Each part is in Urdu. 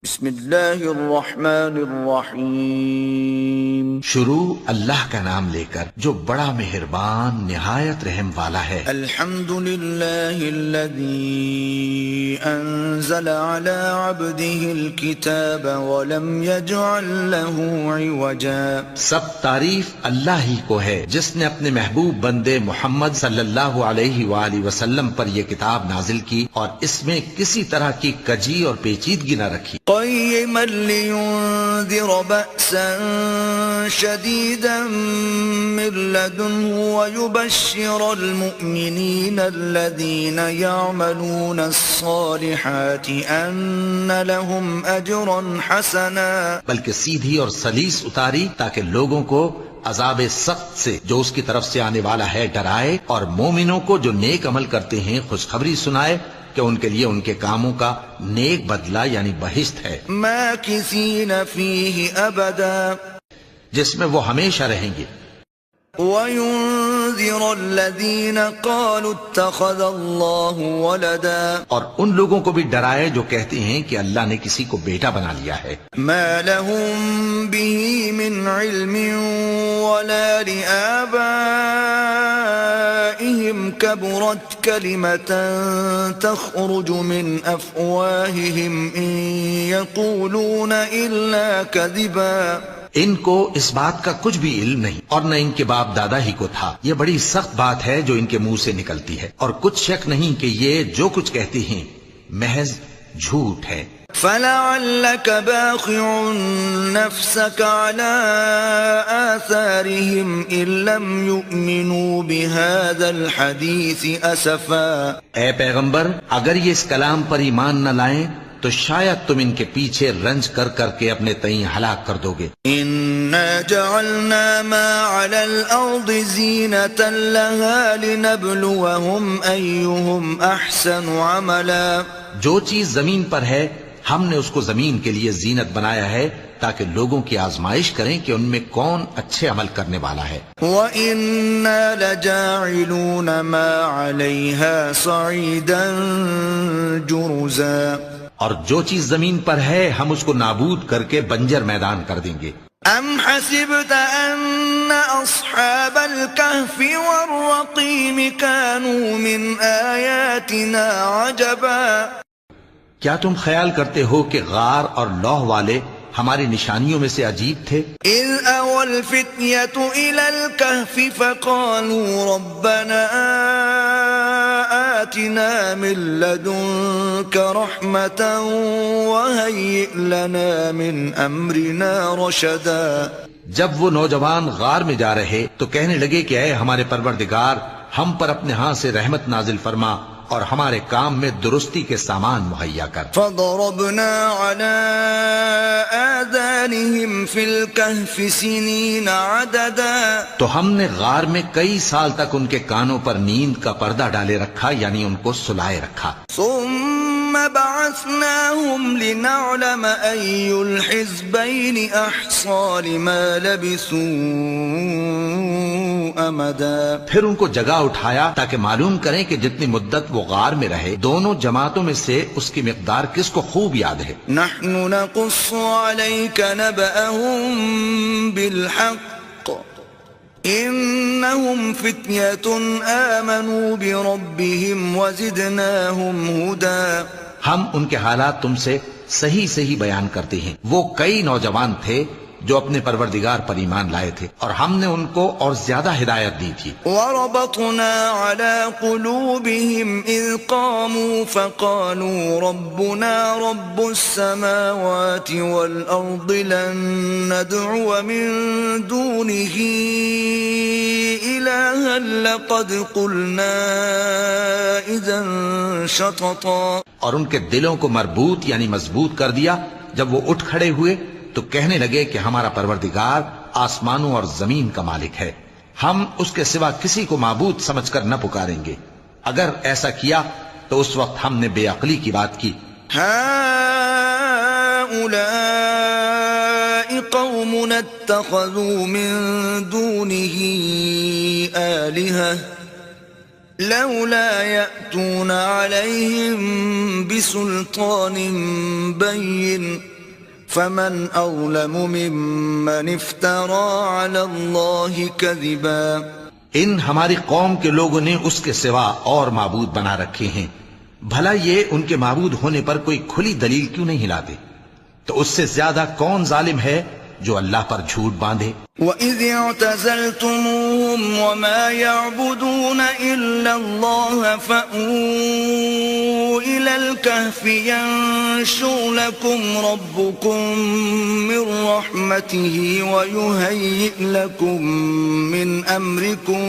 بسم اللہ الرحمن الرحیم. شروع اللہ کا نام لے کر جو بڑا مہربان نہایت رحم والا ہے. الحمد للہ الذی انزل على عبده الكتاب ولم يجعل له عوجا. سب تعریف اللہ ہی کو ہے جس نے اپنے محبوب بندے محمد صلی اللہ علیہ وآلہ وسلم پر یہ کتاب نازل کی اور اس میں کسی طرح کی کجی اور پیچیدگی نہ رکھی. قيما لينذر بأسا شديدا من لدنه ويبشر المؤمنين الذين يعملون الصالحات أن لهم أجرا حسنا. بلکہ سیدھی اور سلیس اتاری تاکہ لوگوں کو عذاب سخت سے جو اس کی طرف سے آنے والا ہے ڈرائے، اور مومنوں کو جو نیک عمل کرتے ہیں خوشخبری سنائے کہ ان کے لیے ان کے کاموں کا نیک بدلہ یعنی بہشت ہے، ماکثین فیہ ابدا، جس میں وہ ہمیشہ رہیں گے. وَيُنذِرَ الَّذِينَ قَالُوا اتَّخَذَ اللَّهُ وَلَدًا، اور ان لوگوں کو بھی ڈرائے جو کہتے ہیں کہ اللہ نے کسی کو بیٹا بنا لیا ہے. مَا لَهُم بِهِ مِنْ عِلْمٍ وَلَا لِآبَائِهِمْ كَبُرَتْ كَلِمَةً تَخْرُجُ مِنْ أَفْوَاهِهِمْ إِنْ يَقُولُونَ إِلَّا كَذِبًا. ان کو اس بات کا کچھ بھی علم نہیں اور نہ ان کے باپ دادا ہی کو تھا. یہ بڑی سخت بات ہے جو ان کے منہ سے نکلتی ہے، اور کچھ شک نہیں کہ یہ جو کچھ کہتے ہیں محض جھوٹ ہے. فَلَعَلَّكَ بَاخِعٌ نَفْسَكَ عَلَىٰ آثَارِهِمْ إِن لَّمْ يُؤْمِنُوا بِهَٰذَا الْحَدِيثِ أَسَفًا. اے پیغمبر، اگر یہ اس کلام پر ایمان نہ لائیں تو شاید تم ان کے پیچھے رنج کر کر کے اپنے تئیں ہلاک کر دو گے. إِنَّا جَعَلْنَا مَا عَلَى الْأَرْضِ زِينَةً لَهَا لِنَبْلُوَهُمْ أَيُّهُمْ أَحْسَنُ عَمَلًا. جو چیز زمین پر ہے ہم نے اس کو زمین کے لیے زینت بنایا ہے تاکہ لوگوں کی آزمائش کریں کہ ان میں کون اچھے عمل کرنے والا ہے. وَإِنَّا لَجَاعِلُونَ مَا عَلَيْهَا صَعِيدًا جُرُزًا. اور جو چیز زمین پر ہے ہم اس کو نابود کر کے بنجر میدان کر دیں گے. أَمْ حَسِبْتَ أَنَّ أَصْحَابَ الْكَهْفِ وَالرَّقِيمِ كَانُوا مِنْ آيَاتِنَا عَجَبًا. کیا تم خیال کرتے ہو کہ غار اور لوح والے ہماری نشانیوں میں سے عجیب تھے؟ إِذْ أَوَى الْفِتْيَةُ إِلَى الْكَهْفِ فَقَالُوا رَبَّنَا آتِنَا مِن لَّدُنكَ رَحْمَةً وَهَيِّئْ لَنَا مِنْ أَمْرِنَا رَشَدًا. جب وہ نوجوان غار میں جا رہے تو کہنے لگے کہ اے ہمارے پروردگار، ہم پر اپنے ہاں سے رحمت نازل فرما اور ہمارے کام میں درستی کے سامان مہیا کر. فَضَرَبْنَا عَلَىٰ آذَانِهِمْ فِي الْكَهْفِ سِنِينَ عَدَدًا. تو ہم نے غار میں کئی سال تک ان کے کانوں پر نیند کا پردہ ڈالے رکھا، یعنی ان کو سلائے رکھا. ثُمَّ بَعَثْنَاهُمْ لِنَعْلَمَ أَيُّ الْحِزْبَيْنِ أَحْصَىٰ لِمَا لَبِثُوا أَمَدًا. پھر ان کو جگہ اٹھایا تاکہ معلوم کریں کہ جتنی مدت وہ غار میں رہے دونوں جماعتوں میں سے اس کی مقدار کس کو خوب یاد ہے. نحن نقص عليك نبأهم بالحق إنهم فتية آمنوا بربهم وزدناهم هدى. ہم ان کے حالات تم سے صحیح صحیح بیان کرتے ہیں. وہ کئی نوجوان تھے جو اپنے پروردگار پر ایمان لائے تھے اور ہم نے ان کو اور زیادہ ہدایت دی تھی. وَرَبَطْنَا عَلَى قُلُوبِهِمْ إِذْ قَامُوا فَقَالُوا رَبُّنَا رَبُّ السَّمَاوَاتِ وَالْأَرْضِ لَن نَّدْعُوَ مِن دُونِهِ إِلَٰهًا لَّقَدْ قُلْنَا إِذًا شَطَطًا. اور ان کے دلوں کو مربوط یعنی مضبوط کر دیا. جب وہ اٹھ کھڑے ہوئے تو کہنے لگے کہ ہمارا پروردگار آسمانوں اور زمین کا مالک ہے، ہم اس کے سوا کسی کو معبود سمجھ کر نہ پکاریں گے. اگر ایسا کیا تو اس وقت ہم نے بے عقلی کی بات کی. هَؤُلَاءِ قَوْمُنَا اتَّخَذُوا مِن دُونِهِ آلِهَةً لَوْلَا يَأْتُونَ عَلَيْهِمْ بِسُلْطَانٍ بَيِّنٍ فمن أظلم ممن افترى على الله كذبا. ان ہماری قوم کے لوگوں نے اس کے سوا اور معبود بنا رکھے ہیں، بھلا یہ ان کے معبود ہونے پر کوئی کھلی دلیل کیوں نہیں لاتے؟ تو اس سے زیادہ کون ظالم ہے جو اللہ پر جھوٹ باندھے؟ وَإِذِ اعْتَزَلْتُمُوهُمْ وَمَا يَعْبُدُونَ إِلَّا اللَّهَ فَأْوُوا إِلَى الْكَهْفِ يَنشُرْ لَكُمْ رَبُّكُمْ مِنْ رَحْمَتِهِ وَيُهَيِّئْ لَكُمْ مِنْ أَمْرِكُمْ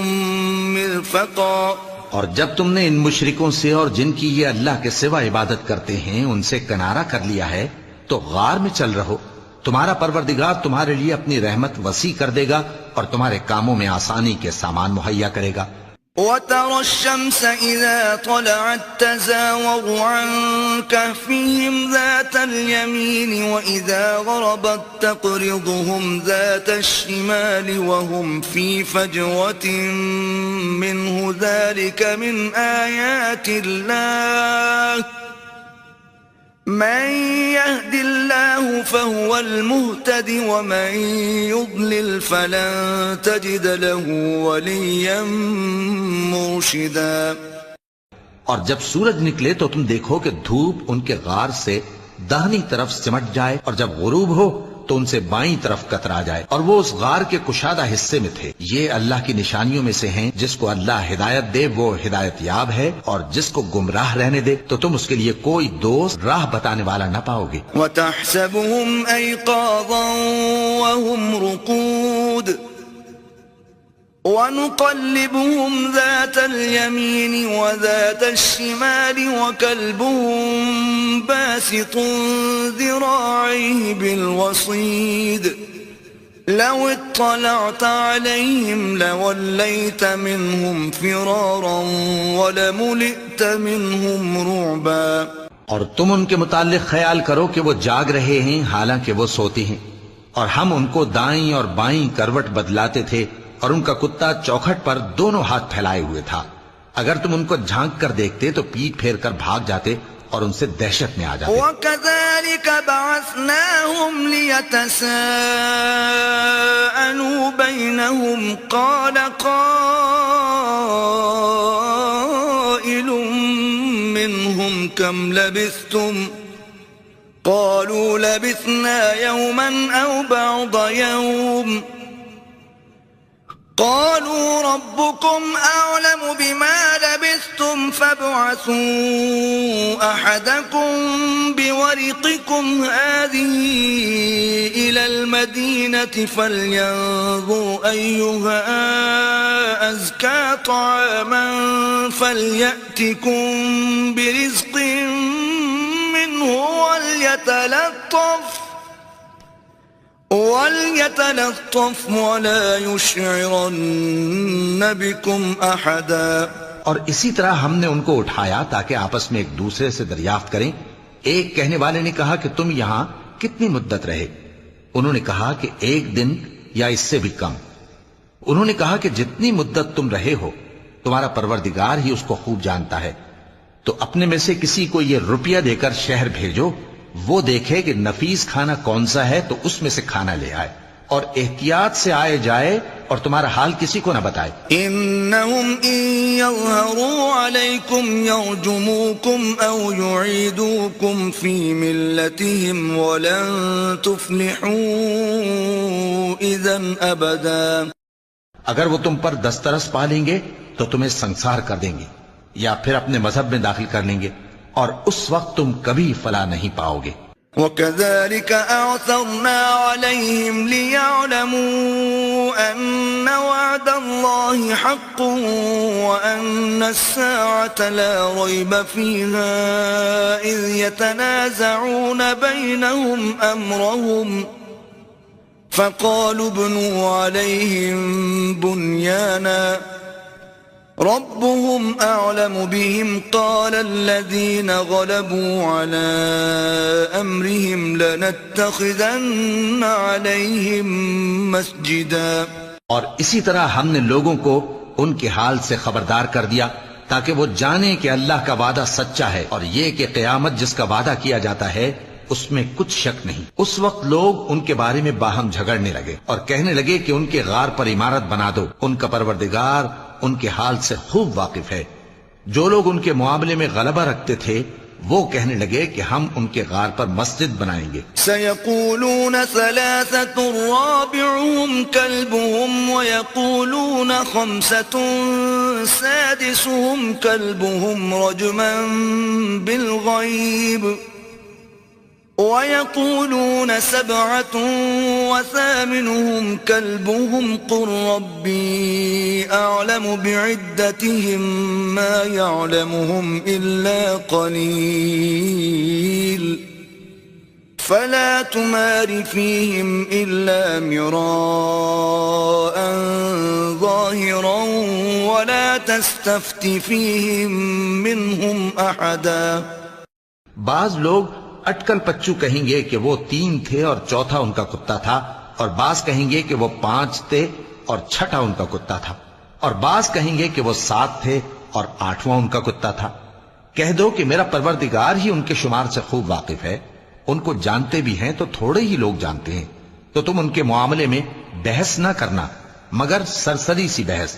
مِرْفَقًا. اور جب تم نے ان مشرکوں سے اور جن کی یہ اللہ کے سوا عبادت کرتے ہیں ان سے کنارہ کر لیا ہے تو غار میں چل رہو، تمہارا پروردگار تمہارے لیے اپنی رحمت وسیع کر دے گا اور تمہارے کاموں میں آسانی کے سامان مہیا کرے گا. وَتَرَى الشَّمْسَ إِذَا طَلَعَتْ تَزَاوَرُ عَنْ كَهْفِهِمْ ذَاتَ الْيَمِينِ وَإِذَا غَرَبَتْ تَقْرِضُهُمْ ذَاتَ الشِّمَالِ وَهُمْ فِي فَجْوَةٍ مِّنْهُ ذَلِكَ مِنْ آيَاتِ اللَّهِ من يهد الله فهو المهتد ومن يضلل فلن تجد له وليا مرشدا. اور جب سورج نکلے تو تم دیکھو کہ دھوپ ان کے غار سے داہنی طرف سمٹ جائے اور جب غروب ہو تو ان سے بائیں طرف کترا جائے اور وہ اس غار کے کشادہ حصے میں تھے. یہ اللہ کی نشانیوں میں سے ہیں، جس کو اللہ ہدایت دے وہ ہدایت یاب ہے اور جس کو گمراہ رہنے دے تو تم اس کے لیے کوئی دوست راہ بتانے والا نہ پاؤ گے. وَتَحْسَبُهُمْ أَيْقَاظًا وَهُمْ رُقُودٌ وَنُقَلِّبُهُمْ ذَاتَ الْيَمِينِ وَذَاتَ الشِّمَالِ وَكَلْبُهُمْ بَاسِطٌ ذِرَاعَيْهِ بِالْوَصِيدِ لَوِ اطَّلَعْتَ عَلَيْهِمْ لَوَلَّيْتَ مِنْهُمْ فِرَارًا وَلَمُلِئْتَ مِنْهُمْ رُعْبًا. اور تم ان کے متعلق خیال کرو کہ وہ جاگ رہے ہیں حالانکہ وہ سوتے ہیں، اور ہم ان کو دائیں اور بائیں کروٹ بدلاتے تھے اور ان کا کتا چوکھٹ پر دونوں ہاتھ پھیلائے ہوئے تھا. اگر تم ان کو جھانک کر دیکھتے تو پیٹ پھیر کر بھاگ جاتے اور ان سے دہشت میں آ جاتے. وَكَذَلِكَ بَعَثْنَاهُمْ لِيَتَسَاءَلُوا بَيْنَهُمْ قَالَ قَائِلٌ مِّنْهُمْ كَمْ لَبِثْتُمْ قَالُوا لَبِثْنَا يَوْمًا أَوْ بَعْضَ يَوْمٍ قالوا ربكم أعلم بما لبثتم فابعثوا أحدكم بورقكم هذه إلى المدينة فلينظر أيها أزكى طعاما فليأتكم برزق منه وَلْيَتَلَطَّفْ وَلَا يُشْعِرَنَّ بِكُمْ أَحَدًا. اور اسی طرح ہم نے ان کو اٹھایا تاکہ آپس میں ایک دوسرے سے دریافت کریں. ایک کہنے والے نے کہا کہ تم یہاں کتنی مدت رہے؟ انہوں نے کہا کہ 1 دن یا اس سے بھی کم. انہوں نے کہا کہ جتنی مدت تم رہے ہو تمہارا پروردگار ہی اس کو خوب جانتا ہے. تو اپنے میں سے کسی کو یہ روپیہ دے کر شہر بھیجو، وہ دیکھے کہ نفیس کھانا کون سا ہے تو اس میں سے کھانا لے آئے اور احتیاط سے آئے جائے اور تمہارا حال کسی کو نہ بتائے. انہم ان یظہروا علیکم یرجموکم او یعیدوکم فی ملتہم ولن تفلحوا اذن ابدا. اگر وہ تم پر دسترس پا لیں گے تو تمہیں سنسار کر دیں گے یا پھر اپنے مذہب میں داخل کر لیں گے اور اس وقت تم کبھی فلاح نہیں پاؤ گے. وَكَذَلِكَ أَعْثَرْنَا عَلَيْهِمْ لِيَعْلَمُوا أَنَّ وَعْدَ اللَّهِ حَقٌّ وَأَنَّ السَّاعَةَ لَا رَيْبَ فِيهَا إِذْ يَتَنَازَعُونَ بَيْنَهُمْ أَمْرَهُمْ فَقَالُوا ابْنُوا عَلَيْهِمْ بُنْيَانًا ربهم أعلم بهم قال الذين غلبوا على أمرهم لنتخذن عليهم مسجدا. اور اسی طرح ہم نے لوگوں کو ان کے حال سے خبردار کر دیا تاکہ وہ جانیں کہ اللہ کا وعدہ سچا ہے اور یہ کہ قیامت جس کا وعدہ کیا جاتا ہے اس میں کچھ شک نہیں۔ اس وقت لوگ ان کے بارے میں باہم جھگڑنے لگے اور کہنے لگے کہ ان کے غار پر عمارت بنا دو، ان کا پروردگار ان کے حال سے خوب واقف ہے۔ جو لوگ ان کے معاملے میں غلبہ رکھتے تھے وہ کہنے لگے کہ ہم ان کے غار پر مسجد بنائیں گے۔ سيقولون ثلاثة رابعهم كلبهم ويقولون خمسة سادسهم كلبهم رجما بالغيب ويقولون 7 وثامنهم كلبهم قل ربي أعلم بعدتهم ما يعلمهم إلا قليل فلا تمار فيهم إلا مراء ظاهرا ولا تستفت فيهم منهم أحدا۔ بعض لوگ اٹکل پچو کہیں گے کہ وہ 3 تھے اور چوتھا ان کا کتا تھا، اور بعض کہیں گے کہ وہ 5 تھے اور چھٹا ان کا کتا تھا، اور بعض کہیں گے کہ وہ 7 تھے اور 8واں ان کا کتا تھا۔ کہہ دو کہ میرا پروردگار ہی ان کے شمار سے خوب واقف ہے، ان کو جانتے بھی ہیں تو تھوڑے ہی لوگ جانتے ہیں، تو تم ان کے معاملے میں بحث نہ کرنا مگر سرسری سی بحث،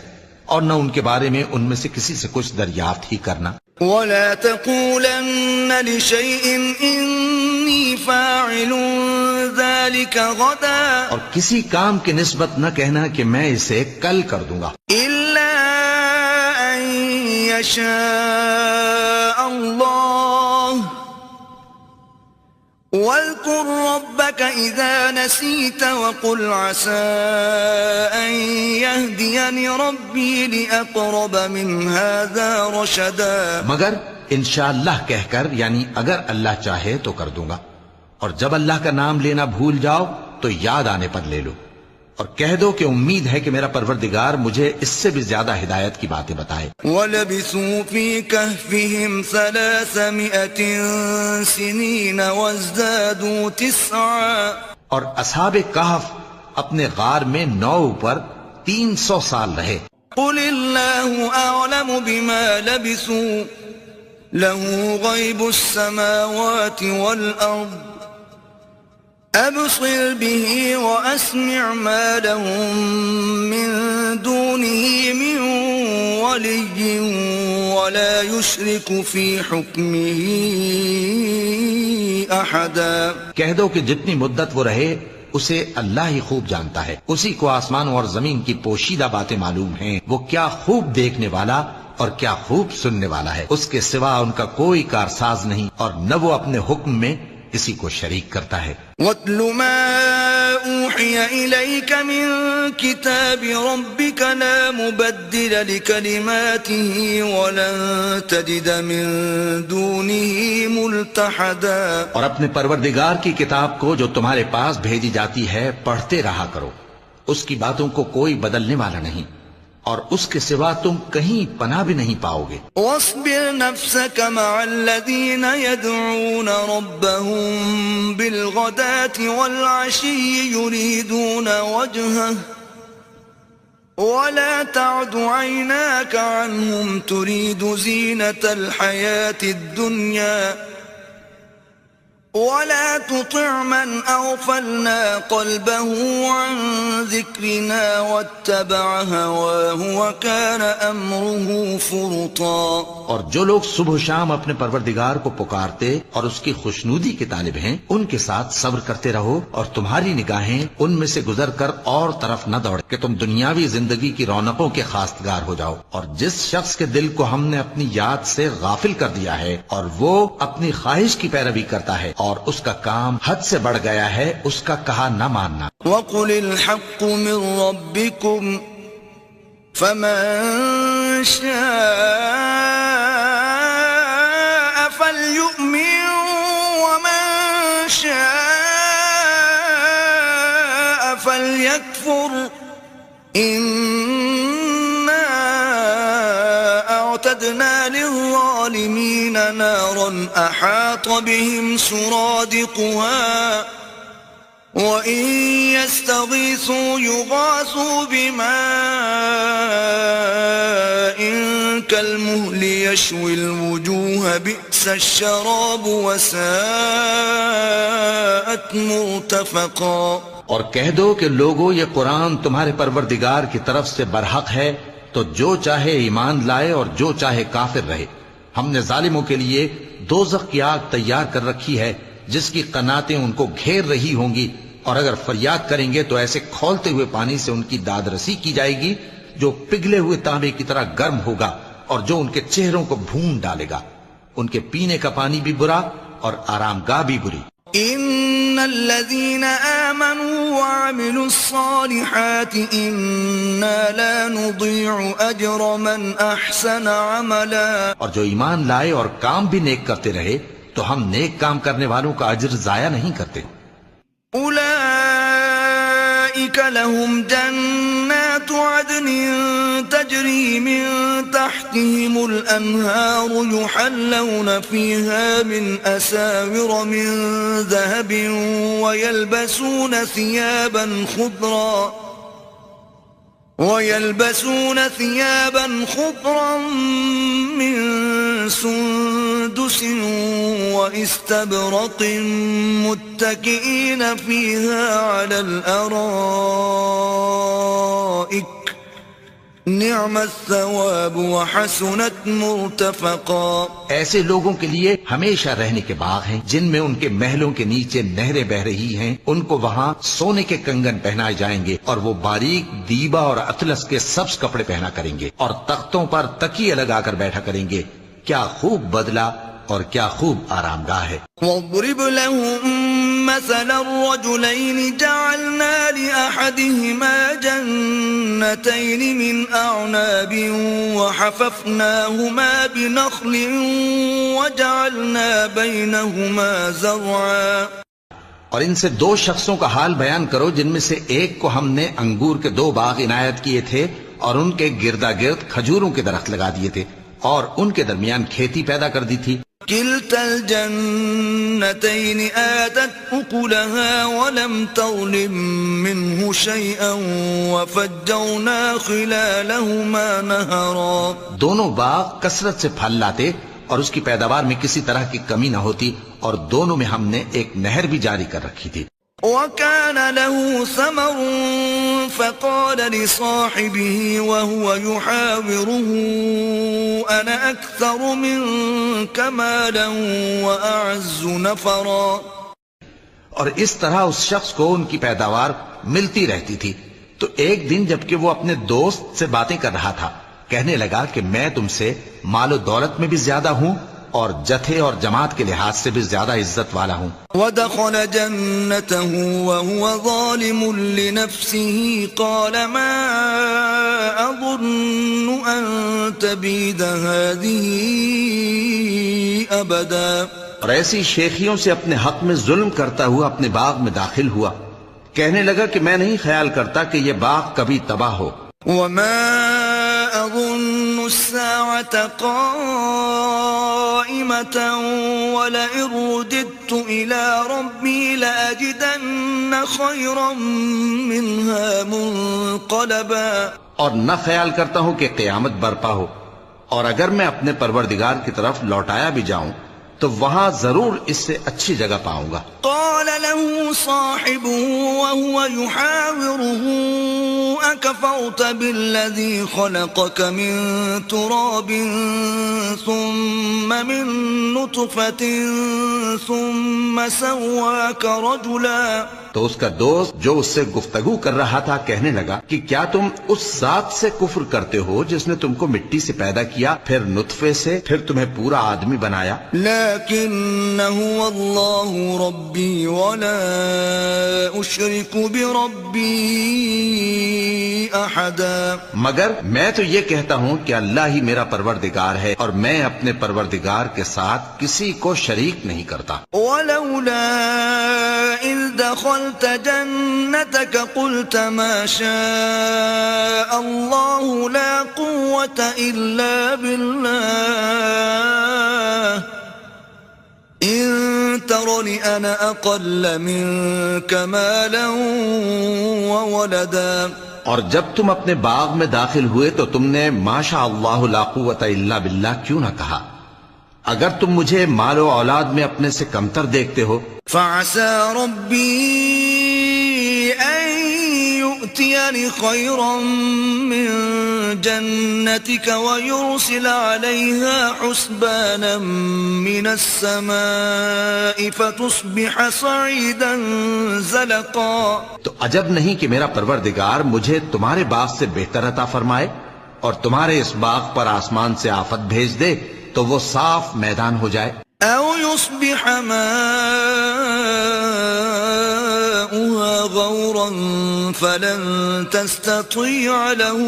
اور نہ ان کے بارے میں ان میں سے کسی سے کچھ دریافت ہی کرنا۔ ولا تقولن لشيء إني فاعل ذلك غدا، اور کسی کام کی نسبت نہ کہنا کہ میں اسے کل کر دوں گا، إلا أن يشاء الله واذكر ربك إذا نسيت وقل عسى أن يهديني ربي لأقرب من هذا رشدا۔ مگر انشاءاللہ کہہ کر، یعنی اگر اللہ چاہے تو کر دوں گا، اور جب اللہ کا نام لینا بھول جاؤ تو یاد آنے پر لے لو، اور کہہ دو کہ امید ہے کہ میرا پروردگار مجھے اس سے بھی زیادہ ہدایت کی باتیں بتائے۔ وَلَبِثُوا فِي كَهْفِهِمْ 300 سِنِينَ وَازْدَادُوا 9، اور اصحاب کہف اپنے غار میں 9 پر 300 سال رہے۔ قُلِ اللَّهُ أَعْلَمُ بِمَا لَبِثُوا لَهُ غَيْبُ السَّمَاوَاتِ وَالْأَرْضِ أَبْصِرْ بِهِ وَأَسْمِعْ مَا لَهُم مِّن دُونِهِ مِن وَلِيٍّ وَلَا يُشْرِكُ فِي حُكْمِهِ أَحَدًا۔ کہہ دو کہ جتنی مدت وہ رہے اسے اللہ ہی خوب جانتا ہے، اسی کو آسمانوں اور زمین کی پوشیدہ باتیں معلوم ہیں، وہ کیا خوب دیکھنے والا اور کیا خوب سننے والا ہے، اس کے سوا ان کا کوئی کارساز نہیں، اور نہ وہ اپنے حکم میں کسی کو شریک کرتا ہے۔ وَاتْلُ مَا أُوحِيَ إِلَيْكَ مِن كِتَابِ رَبِّكَ لَا مُبَدِّلَ لِكَلِمَاتِهِ وَلَن تَجِدَ مِن دُونِهِ مُلْتَحَدًا۔ اور اپنے پروردگار کی کتاب کو جو تمہارے پاس بھیجی جاتی ہے پڑھتے رہا کرو، اس کی باتوں کو کوئی بدلنے والا نہیں، اور اس کے سوا تم کہیں پناہ بھی نہیں پاؤ گے۔ واصبر نفسك مع الذين يدعون ربهم بالغداة والعشي يريدون وجهه ولا تعد عيناك عنهم تريد زينة الحياة الدنيا ولا تطع من أغفلنا قلبه عن ذكرنا واتبع هواه وكان أمره فرطا۔ اور جو لوگ صبح و شام اپنے پروردگار کو پکارتے اور اس کی خوشنودی کے طالب ہیں، ان کے ساتھ صبر کرتے رہو، اور تمہاری نگاہیں ان میں سے گزر کر اور طرف نہ دوڑ کہ تم دنیاوی زندگی کی رونقوں کے خواستگار ہو جاؤ۔ اور جس شخص کے دل کو ہم نے اپنی یاد سے غافل کر دیا ہے اور وہ اپنی خواہش کی پیروی کرتا ہے اور اس کا کام حد سے بڑھ گیا ہے، اس کا کہا نہ ماننا۔ وَقُلِ الْحَقُّ مِن رَّبِّكُمْ فَمَن شَاءَ فَلْيُؤْمِن وَمَن شَاءَ فَلْيَكْفُرْ إِنَّا أَعْتَدْنَا لِلظَّالِمِينَ نَارًا أَحَاطَ بِهِمْ سُرَادِقُهَا وَإِن يَسْتَغِيثُوا يُغَاثُوا بِمَاءٍ كَالْمُهْلِ يَشْوِي الْوُجُوهَ بِئْسَ الشَّرَابُ وَسَاءَتْ مُرْتَفَقًا۔ اور کہہ دو کہ لوگو یہ قرآن تمہارے پروردگار کی طرف سے برحق ہے، تو جو چاہے ایمان لائے اور جو چاہے کافر رہے۔ ہم نے ظالموں کے لیے دوزخ کی آگ تیار کر رکھی ہے جس کی قناتیں ان کو گھیر رہی ہوں گی، اور اگر فریاد کریں گے تو ایسے کھولتے ہوئے پانی سے ان کی داد رسی کی جائے گی جو پگھلے ہوئے تانبے کی طرح گرم ہوگا اور جو ان کے چہروں کو بھون ڈالے گا۔ ان کے پینے کا پانی بھی برا اور آرام گاہ بھی بری۔ ان الذين آمنوا وعملوا الصالحات انا لا نضيع اجر من احسن عملا۔ اور جو ایمان لائے اور کام بھی نیک کرتے رہے تو ہم نیک کام کرنے والوں کا اجر ضائع نہیں کرتے۔ اولئك لهم جنات عدن تجري من تحتهم الانهار يحلون فيها من اساور من ذهب ويلبسون ثيابا خضرا من سندس واستبرق متكئين فيها على الارائك نعم الثواب وحسنت مرتفقا۔ ایسے لوگوں کے لیے ہمیشہ رہنے کے باغ ہیں جن میں ان کے محلوں کے نیچے نہریں بہ رہی ہیں، ان کو وہاں سونے کے کنگن پہنائے جائیں گے اور وہ باریک دیبا اور اطلس کے سبز کپڑے پہنا کریں گے اور تختوں پر تکیے لگا کر بیٹھا کریں گے۔ کیا خوب بدلہ اور کیا خوب آرام گاہ ہے۔ وَاضْرِبْ لَهُم مَّثَلَ الرَّجُلَيْنِ جَعَلْنَا لِأَحَدِهِمَا جَنَّتَيْنِ مِنْ أَعْنَابٍ وَحَفَفْنَاهُمَا بِنَخْلٍ وَجَعَلْنَا بَيْنَهُمَا زَرْعًا۔ اور ان سے دو شخصوں کا حال بیان کرو جن میں سے ایک کو ہم نے انگور کے 2 باغ عنایت کیے تھے اور ان کے گردا گرد کھجوروں کے درخت لگا دیے تھے اور ان کے درمیان کھیتی پیدا کر دی تھی۔ كلتا الجنتين آتت أكلها ولم تظلم منه شيئا وفجرنا خلالهما نهرا۔ دونوں باغ کثرت سے پھل لاتے اور اس کی پیداوار میں کسی طرح کی کمی نہ ہوتی، اور دونوں میں ہم نے ایک نہر بھی جاری کر رکھی تھی۔ وكان له ثمر فقال لصاحبه وهو يحاوره أنا أكثر منك مالا وأعز نفرا۔ اور اس طرح اس شخص کو ان کی پیداوار ملتی رہتی تھی، تو ایک دن جبکہ وہ اپنے دوست سے باتیں کر رہا تھا کہنے لگا کہ میں تم سے مال و دولت میں بھی زیادہ ہوں اور جتھے اور جماعت کے لحاظ سے بھی زیادہ عزت والا ہوں۔ ودخل جنته وهو ظالم لنفسه قال ما أظن أن تبيد هذه أبدا۔ اور ایسی شیخیوں سے اپنے حق میں ظلم کرتا ہوا اپنے باغ میں داخل ہوا، کہنے لگا کہ میں نہیں خیال کرتا کہ یہ باغ کبھی تباہ ہو۔ وما أظن الساعة قائمة ولئن رددت إلى ربي لأجدن خيرا منها منقلبا۔ اور نہ خیال کرتا ہوں کہ قیامت برپا ہو، اور اگر میں اپنے پروردگار کی طرف لوٹایا بھی جاؤں تو وہاں ضرور اس سے اچھی جگہ پاؤں گا۔ قال له صاحبه وهو يحاوره أكفرت بالذي خلقك من تراب ثم من نطفة ثم سواك رجلا۔ تو اس کا دوست جو اس سے گفتگو کر رہا تھا کہنے لگا کہ کیا تم اس ذات سے کفر کرتے ہو جس نے تم کو مٹی سے پیدا کیا، پھر نطفے سے، پھر تمہیں پورا آدمی بنایا؟ لیکن هو اللہ ربی ولا اشرک بربی احدا۔ مگر میں تو یہ کہتا ہوں کہ اللہ ہی میرا پروردگار ہے اور میں اپنے پروردگار کے ساتھ کسی کو شریک نہیں کرتا۔ ولولا اذ دخلت جنتك قلت ما شاء الله لا قوة إلا بالله إن ترني أنا أقل منك مالا وولدا اور جب تم اپنے باغ میں داخل ہوئے تو تم نے ماشاء اللہ لا قوت الا باللہ کیوں نہ کہا؟ اگر تم مجھے مال و اولاد میں اپنے سے کمتر دیکھتے ہو. فعسى ربي أن يؤتيني خيرا من جنتك ويرسل عليها حسبانا من السماء فتصبح صعيدا زلقا. تو عجب نہیں کہ میرا پروردگار مجھے تمہارے باغ سے بہتر عطا فرمائے اور تمہارے اس باغ پر آسمان سے آفت بھیج دے تو وہ صاف میدان ہو جائے. أو يصبح ماؤها غورا فلن تستطيع له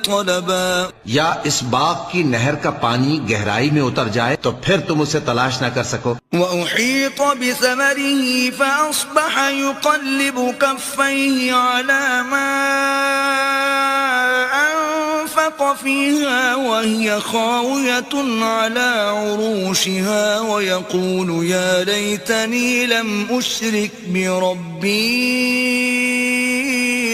طلبا. یا اس باغ کی نہر کا پانی گہرائی میں اتر جائے تو پھر تم اسے تلاش نہ کر سکو. وأحيط بثمره فأصبح يقلب كفيه على ما أنفق فيها وهي خاوية على عروشها ويقول يا ليتني لم أشرك بربي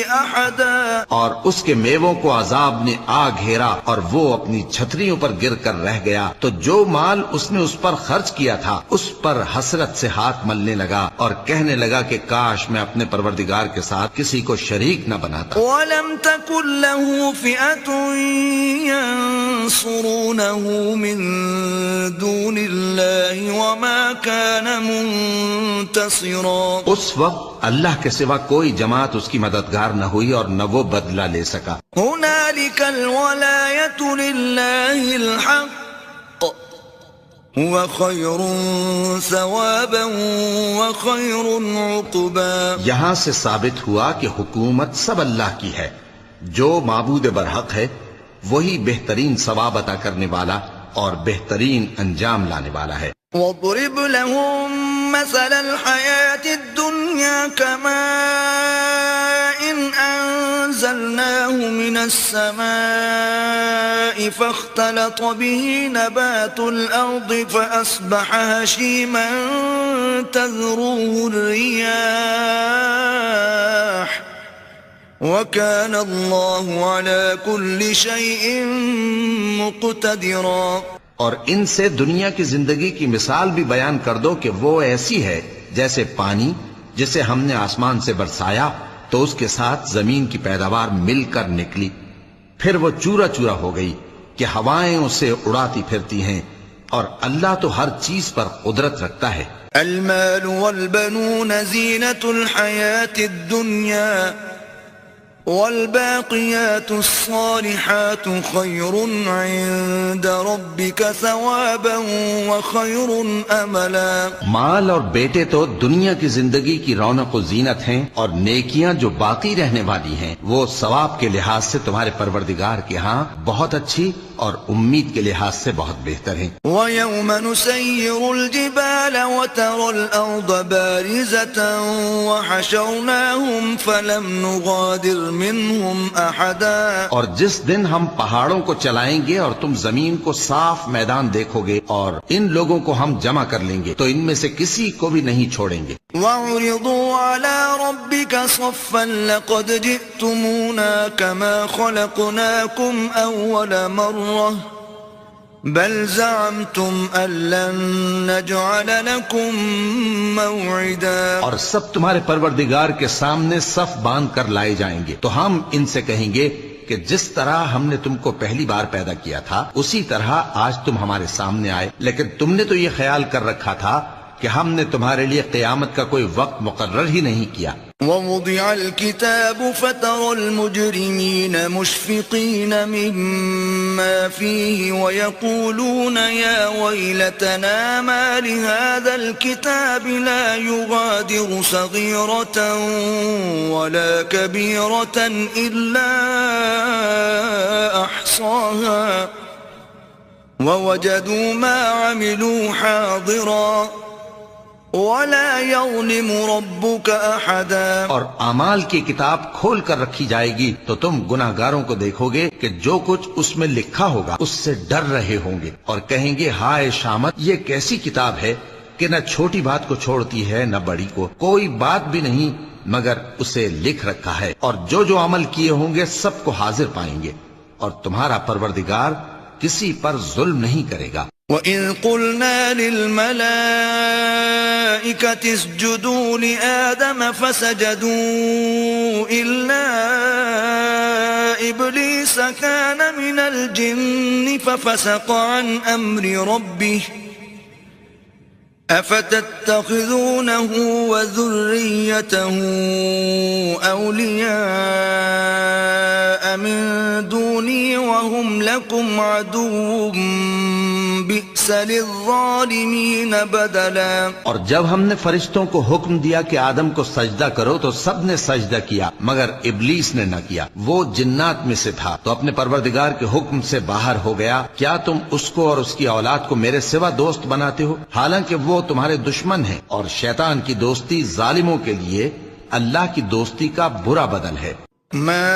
أحدا. اور اس کے میووں کو عذاب نے آ گھیرا اور وہ اپنی چھتریوں پر گر کر رہ گیا تو جو مال اس نے اس پر خرچ کیا تھا اس پر حسرت سے ہاتھ ملنے لگا اور کہنے لگا کہ کاش میں اپنے پروردگار کے ساتھ کسی کو شریک نہ بناتا. وَلَمْ تَكُنْ لَهُ فِئَةٌ يَنْصُرُونَهُ مِنْ دُونِ اللَّهِ وَمَا كَانَ مُنْتَصِرًا. اس وقت اللہ کے سوا کوئی جماعت اس کی مددگار نہ ہوئی اور نہ وہ بدلہ لے سکا. هُنَالِكَ الْوَلَایَةُ لِلَّهِ الْحَقِّ هُوَ خَيْرٌ ثَوَابًا وَخَيْرٌ عُقْبًا. یہاں سے ثابت ہوا کہ حکومت سب اللہ کی ہے. جو معبود برحق ہے وہی بہترین ثواب عطا کرنے والا اور بہترین انجام لانے والا ہے. وَاضْرِبْ لَهُم مَّثَلَ الْحَيَاةِ الدُّنْيَا كَمَاءٍ أَنزَلْنَاهُ مِنَ السَّمَاءِ فَاخْتَلَطَ بِهِ نَبَاتُ الْأَرْضِ فَأَصْبَحَ هَشِيمًا تَذْرُوهُ الرِّيَاحُ وَكَانَ اللَّهُ عَلَى كُلِّ شَيْءٍ مُقْتَدِرًا. اور ان سے دنیا کی زندگی کی مثال بھی بیان کر دو کہ وہ ایسی ہے جیسے پانی جسے ہم نے آسمان سے برسایا تو اس کے ساتھ زمین کی پیداوار مل کر نکلی پھر وہ چورا چورا ہو گئی کہ ہوائیں اسے اڑاتی پھرتی ہیں اور اللہ تو ہر چیز پر قدرت رکھتا ہے. المال والبنون زینة الحیاة الدنیا والباقیات الصالحات خیر عند ربک ثوابا وخیر املا. مال اور بیٹے تو دنیا کی زندگی کی رونق و زینت ہیں اور نیکیاں جو باقی رہنے والی ہیں وہ ثواب کے لحاظ سے تمہارے پروردگار کے ہاں بہت اچھی اور امید کے لحاظ سے بہت بہتر ہیں. وَيَوْمَ نُسَيِّرُ الْجِبَالَ وَتَرَى الْأَرْضَ بَارِزَةً وَحَشَرْنَاهُمْ فَلَمْ نُغَادِرْ مِنْهُمْ أَحَدًا. اور جس دن ہم پہاڑوں کو چلائیں گے اور تم زمین کو صاف میدان دیکھو گے اور ان لوگوں کو ہم جمع کر لیں گے تو ان میں سے کسی کو بھی نہیں چھوڑیں گے. وَعُرِضُوا عَلَى رَبِّكَ صَفًّا لَقَدْ جِئْتُمُونَا كَمَا خَلَقْنَاكُمْ أَوَّلَ مَرَّةٍ بَلْ زَعَمْتُمْ أَن لَّن نَّجْعَلَ لَكُم مَّوْعِدًا. اور سب تمہارے پروردگار کے سامنے صف باندھ کر لائے جائیں گے تو ہم ان سے کہیں گے کہ جس طرح ہم نے تم کو پہلی بار پیدا کیا تھا اسی طرح آج تم ہمارے سامنے آئے لیکن تم نے تو یہ خیال کر رکھا تھا کہ ہم نے تمہارے لیے قیامت کا کوئی وقت مقرر ہی نہیں کیا. وَوُضِعَ الْكِتَابُ فَتَرَى الْمُجْرِمِينَ مُشْفِقِينَ مِمَّا فِيهِ وَيَقُولُونَ يَا وَيْلَتَنَا مَا لِهَذَا الْكِتَابِ لَا يُغَادِرُ صَغِيرَةً وَلَا كَبِيرَةً إِلَّا أَحْصَاهَا وَوَجَدُوا مَا عَمِلُوا حَاضِرًا وَلَا يَظْلِمُ رَبُّكَ أَحَدًا. اور اعمال کی کتاب کھول کر رکھی جائے گی تو تم گناہگاروں کو دیکھو گے کہ جو کچھ اس میں لکھا ہوگا اس سے ڈر رہے ہوں گے اور کہیں گے ہائے شامت یہ کیسی کتاب ہے کہ نہ چھوٹی بات کو چھوڑتی ہے نہ بڑی کو، کوئی بات بھی نہیں مگر اسے لکھ رکھا ہے، اور جو جو عمل کیے ہوں گے سب کو حاضر پائیں گے، اور تمہارا پروردگار کسی پر ظلم نہیں کرے گا۔ وَإِذْ قُلْنَا لِلْمَلَائِكَةِ اسْجُدُوا لِآدَمَ فَسَجَدُوا إِلَّا إِبْلِيسَ كَانَ مِنَ الْجِنِّ فَفَسَقَ عَنْ أَمْرِ رَبِّهِ أَفَتَتَّخِذُونَهُ وَذُرِّيَّتَهُ أَوْلِيَاءَ مِن دُونِي وَهُمْ لَكُمْ عَدُوٌّ بِئْسَ لِلظَّالِمِينَ بَدَلًا۔ اور جب ہم نے فرشتوں کو حکم دیا کہ آدم کو سجدہ کرو تو سب نے سجدہ کیا مگر ابلیس نے نہ کیا، وہ جنات میں سے تھا، تو اپنے پروردگار کے حکم سے باہر ہو گیا۔ کیا تم اس کو اور اس کی اولاد کو میرے سوا دوست بناتے ہو، حالانکہ وہ تمہارے دشمن ہیں، اور شیطان کی دوستی ظالموں کے لیے اللہ کی دوستی کا برا بدل ہے۔ ما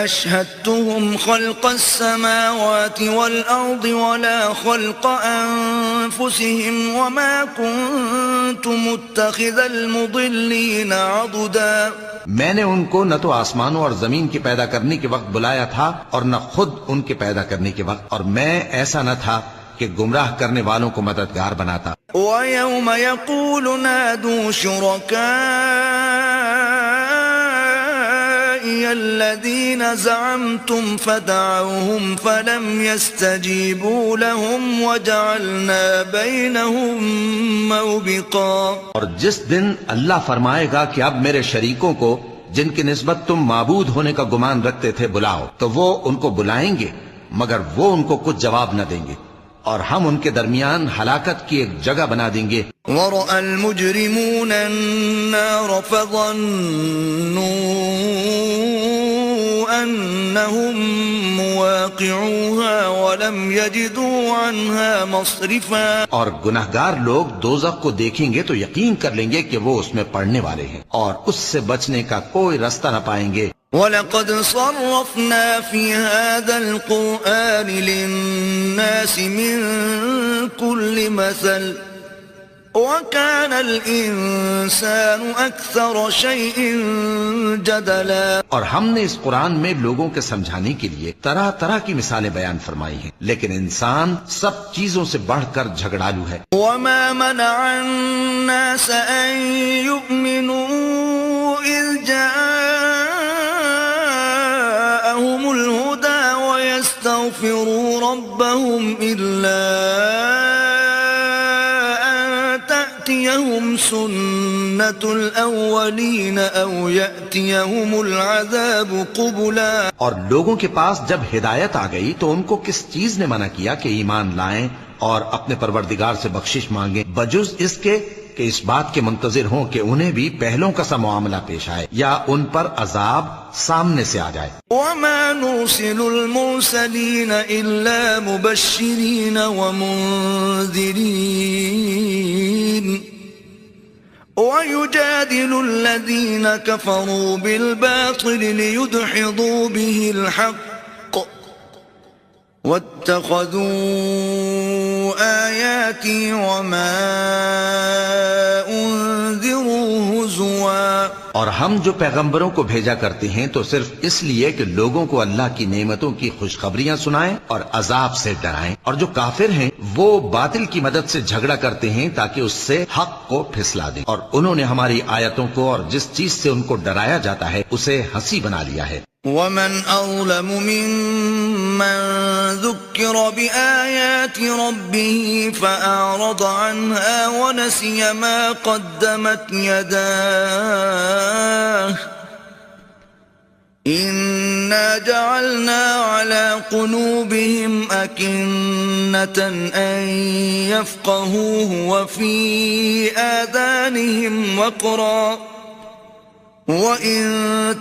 أشهدتهم خلق السماوات والأرض ولا خلق أنفسهم وما كنت متخذ المضلين عضدا۔ میں نے ان کو نہ تو آسمانوں اور زمین کے پیدا کرنے کے وقت بلایا تھا اور نہ خود ان کے پیدا کرنے کے وقت، اور میں ایسا نہ تھا کہ گمراہ کرنے والوں کو مددگار بناتا۔ وَيَوْمَ يَقُولُ نَادُوا شُرَكَائِيَ الَّذِينَ زَعَمْتُمْ فَدَعَوْهُمْ فَلَمْ يَسْتَجِيبُوا لَهُمْ وَجَعَلْنَا بَيْنَهُمْ مَوْبِقًا۔ اور جس دن اللہ فرمائے گا کہ اب میرے شریکوں کو جن کی نسبت تم معبود ہونے کا گمان رکھتے تھے بلاؤ، تو وہ ان کو بلائیں گے مگر وہ ان کو کچھ جواب نہ دیں گے، اور ہم ان کے درمیان ہلاکت کی ایک جگہ بنا دیں گے۔ وَرَأَى الْمُجْرِمُونَ النَّارَ فَظَنُّوا أَنَّهُمْ مُوَاقِعُوهَا وَلَمْ يَجِدُوا عَنْهَا مَصْرِفًا۔ اور گناہگار لوگ دوزخ کو دیکھیں گے تو یقین کر لیں گے کہ وہ اس میں پڑنے والے ہیں، اور اس سے بچنے کا کوئی رستہ نہ پائیں گے۔ وَلَقَدْ صَرَّفْنَا فِي هَذَا الْقُرْآنِ لِلنَّاسِ مِنْ كُلِّ مَثَلٍ وَكَانَ الْإِنسَانُ أَكْثَرَ شَيْءٍ جَدَلًا۔ اور ہم نے اس قرآن میں لوگوں کے سمجھانے کے لیے طرح طرح کی مثالیں بیان فرمائی ہیں، لیکن انسان سب چیزوں سے بڑھ کر جھگڑالو ہے۔ وَمَا مَنَعَ النَّاسَ أَن يُؤْمِنُوا إِذْ جَاءَهُمُ الْهُدَى وَيَسْتَغْفِرُوا رَبَّهُمْ إِلَّا تأتيهم سنة الأولين أو يأتيهم العذاب قبلا۔ اور لوگوں کے پاس جب ہدایت آ گئی تو ان کو کس چیز نے منع کیا کہ ایمان لائیں اور اپنے پروردگار سے بخشش مانگیں، بجز اس کے کہ اس بات کے منتظر ہوں کہ انہیں بھی پہلوں کا سا معاملہ پیش آئے یا ان پر عذاب سامنے سے آ جائے۔ وَمَا نُرْسِلُ الْمُرْسَلِينَ إِلَّا مُبَشِّرِينَ وَمُنذِرِينَ وَيُجَادِلُ الَّذِينَ كَفَرُوا بِالْبَاطِلِ لِيُدْحِضُوا بِهِ الْحَقَّ وَاتَّخَذُوا آيَاتِي وَمَا أُنذِرُوا هُزُوًا۔ اور ہم جو پیغمبروں کو بھیجا کرتے ہیں تو صرف اس لیے کہ لوگوں کو اللہ کی نعمتوں کی خوشخبریاں سنائیں اور عذاب سے ڈرائیں، اور جو کافر ہیں وہ باطل کی مدد سے جھگڑا کرتے ہیں تاکہ اس سے حق کو پھسلا دیں، اور انہوں نے ہماری آیتوں کو اور جس چیز سے ان کو ڈرایا جاتا ہے اسے ہنسی بنا لیا ہے۔ وَمَنْ أَظْلَمُ مِمَّنْ ذُكِّرَ بِآيَاتِ رَبِّهِ فَأَعْرَضَ عَنْهَا وَنَسِيَ مَا قَدَّمَتْ يَدَاهُ إِنَّا جَعَلْنَا عَلَى قُلُوبِهِمْ أَكِنَّةً أَن يَفْقَهُوهُ وَفِي آذَانِهِمْ وَقْرًا وَإِن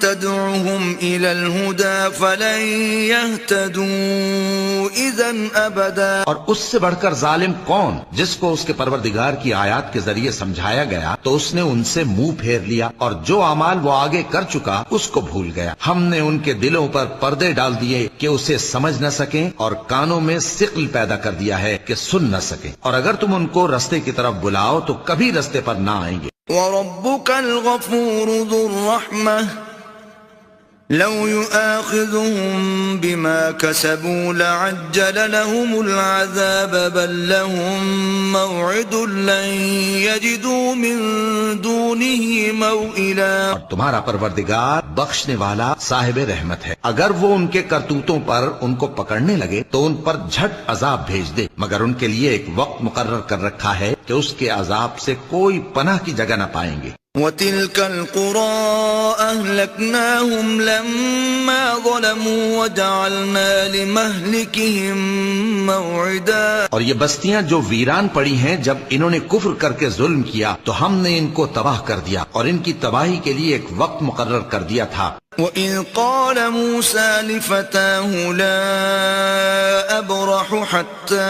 تَدْعُهُمْ إِلَى الْهُدَى فَلَن يَهْتَدُوا إِذًا أَبَدًا۔ اور اس سے بڑھ کر ظالم کون جس کو اس کے پروردگار کی آیات کے ذریعے سمجھایا گیا تو اس نے ان سے منہ پھیر لیا، اور جو اعمال وہ آگے کر چکا اس کو بھول گیا۔ ہم نے ان کے دلوں پر پردے ڈال دیے کہ اسے سمجھ نہ سکیں، اور کانوں میں ثقل پیدا کر دیا ہے کہ سن نہ سکیں، اور اگر تم ان کو رستے کی طرف بلاؤ تو کبھی رستے پر نہ آئیں گے۔ وَرَبُّكَ الْغَفُورُ ذُو الرَّحْمَةِ لَوْ يُؤَاخِذُهُم بِمَا كَسَبُوا لَعَجَّلَ لَهُمُ الْعَذَابَ بَل لَّهُم مَّوْعِدٌ لَّن يَجِدُوا مِن دُونِهِ مَوْئِلًا۔ اور تمہارا پروردگار بخشنے والا صاحب رحمت ہے، اگر وہ ان کے کرتوتوں پر ان کو پکڑنے لگے تو ان پر جھٹ عذاب بھیج دے، مگر ان کے لیے ایک وقت مقرر کر رکھا ہے کہ اس کے عذاب سے کوئی پناہ کی جگہ نہ پائیں گے۔ وَتِلْكَ الْقُرَىٰ أَهْلَكْنَاهُمْ لَمَّا ظَلَمُوا وَجَعَلْنَا لِمَهْلِكِهِم مَّوْعِدًا۔ اور یہ بستیاں جو ویران پڑی ہیں جب انہوں نے کفر کر کے ظلم کیا تو ہم نے ان کو تباہ کر دیا، اور ان کی تباہی کے لیے ایک وقت مقرر کر دیا تھا۔ وَإِذْ قَالَ مُوسَىٰ لِفَتَاهُ لَا أَبْرَحُ حَتَّىٰ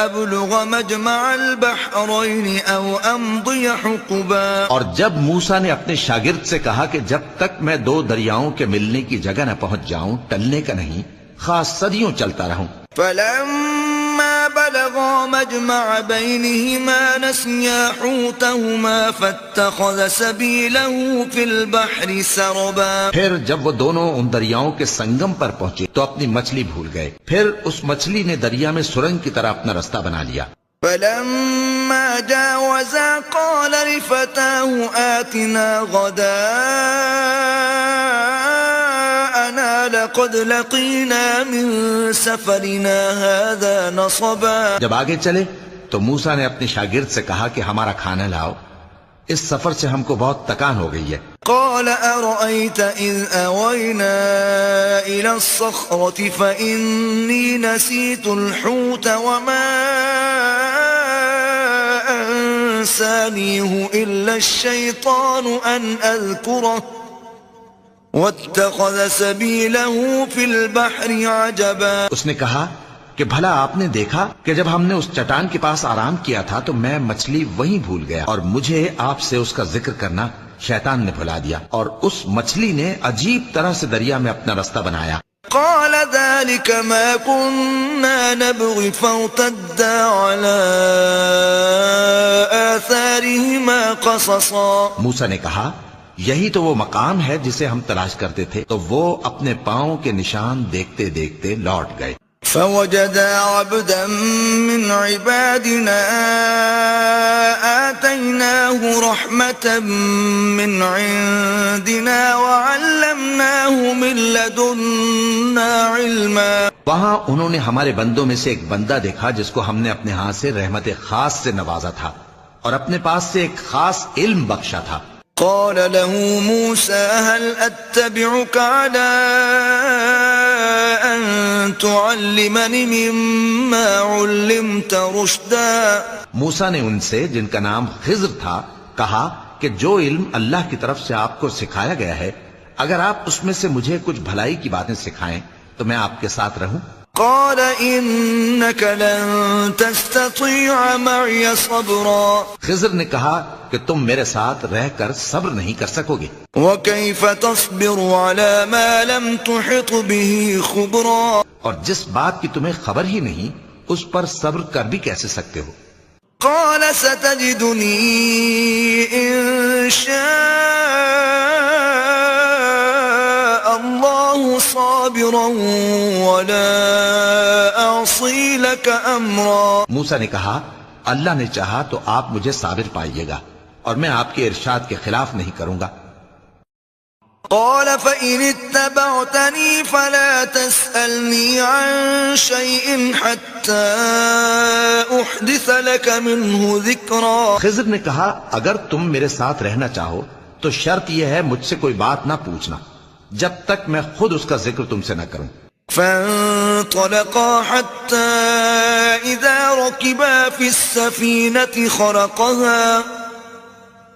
أَبْلُغَ مَجْمَعَ الْبَحْرَيْنِ أَوْ أَمْضِيَ حُقُبًا۔ اور جب موسیٰ نے اپنے شاگرد سے کہا کہ جب تک میں دو دریاؤں کے ملنے کی جگہ نہ پہنچ جاؤں ٹلنے کا نہیں، خاص صدیوں چلتا رہوں۔ فَلَمَّا بَلَغَا مَجْمَعَ بَيْنِهِمَا نَسِيَا حُوتَهُمَا فَاتَّخَذَ سَبِيلَهُ فِي الْبَحْرِ سَرَبًا۔ پھر جب وہ دونوں ان دریاؤں کے سنگم پر پہنچے تو اپنی مچھلی بھول گئے، پھر اس مچھلی نے دریا میں سرنگ کی طرح اپنا رستہ بنا لیا۔ فَلَمَّا جَاوَزَا قَالَ لِفَتَاهُ آتِنَا غَدَاءَنَا لَقَدْ لَقِينَا مِن سَفَرِنَا هَٰذَا نَصَبًا۔ جب آگے چلے تو موسیٰ نے اپنے شاگرد سے کہا کہ ہمارا کھانا لاؤ، اس سفر سے ہم کو بہت تکان ہو گئی ہے۔ قال أرأيت إذ أوينا إلى الصخرة فإني نسيت الحوت وما أنسانيه إلا الشيطان أن أذكره واتخذ سبيله في البحر عجبا۔ اس نے کہا کہ بھلا آپ نے دیکھا کہ جب ہم نے اس چٹان کے پاس آرام کیا تھا تو میں مچھلی وہیں بھول گیا، اور مجھے آپ سے اس کا ذکر کرنا شیطان نے بھلا دیا، اور اس مچھلی نے عجیب طرح سے دریا میں اپنا رستہ بنایا۔ قال ذلك ما كنا نبغي فارتدا على آثارهما قصصا۔ موسیٰ نے کہا یہی تو وہ مقام ہے جسے ہم تلاش کرتے تھے، تو وہ اپنے پاؤں کے نشان دیکھتے دیکھتے لوٹ گئے۔ فوجدا عبدا من عبادنا آتيناه رحمة من عندنا وعلمناه من لدنا علما۔ وہاں انہوں نے ہمارے بندوں میں سے ایک بندہ دیکھا جس کو ہم نے اپنے ہاتھ سے رحمت خاص سے نوازا تھا، اور اپنے پاس سے ایک خاص علم بخشا تھا۔ قال له موسى هل أتبعك على أن تعلمني مما علمت رشدا۔ موسیٰ نے ان سے جن کا نام خضر تھا کہا کہ جو علم اللہ کی طرف سے آپ کو سکھایا گیا ہے، اگر آپ اس میں سے مجھے کچھ بھلائی کی باتیں سکھائیں تو میں آپ کے ساتھ رہوں۔ قال إنك لن تستطيع معي صبرا۔ خضر نے کہا کہ تم میرے ساتھ رہ کر صبر نہیں کر سکو گے۔ وكيف تصبر على ما لم تحط به خبرا۔ اور جس بات کی تمہیں خبر ہی نہیں اس پر صبر کر بھی کیسے سکتے ہو۔ قال ستجدني إن شاء الله صابرا ولا أعصي لك أمرا۔ موسیٰ نے کہا اللہ نے چاہا تو آپ مجھے صابر پائیے گا، اور میں آپ کے ارشاد کے خلاف نہیں کروں گا۔ قال فإن اتبعتني فلا تسألني عن شيء حتى أحدث لك منه ذكرا۔ خضر نے کہا اگر تم میرے ساتھ رہنا چاہو تو شرط یہ ہے مجھ سے کوئی بات نہ پوچھنا جب تک میں خود اس کا ذکر تم سے نہ کروں۔ فانطلقا حتى إذا ركبا في السفينة خرقها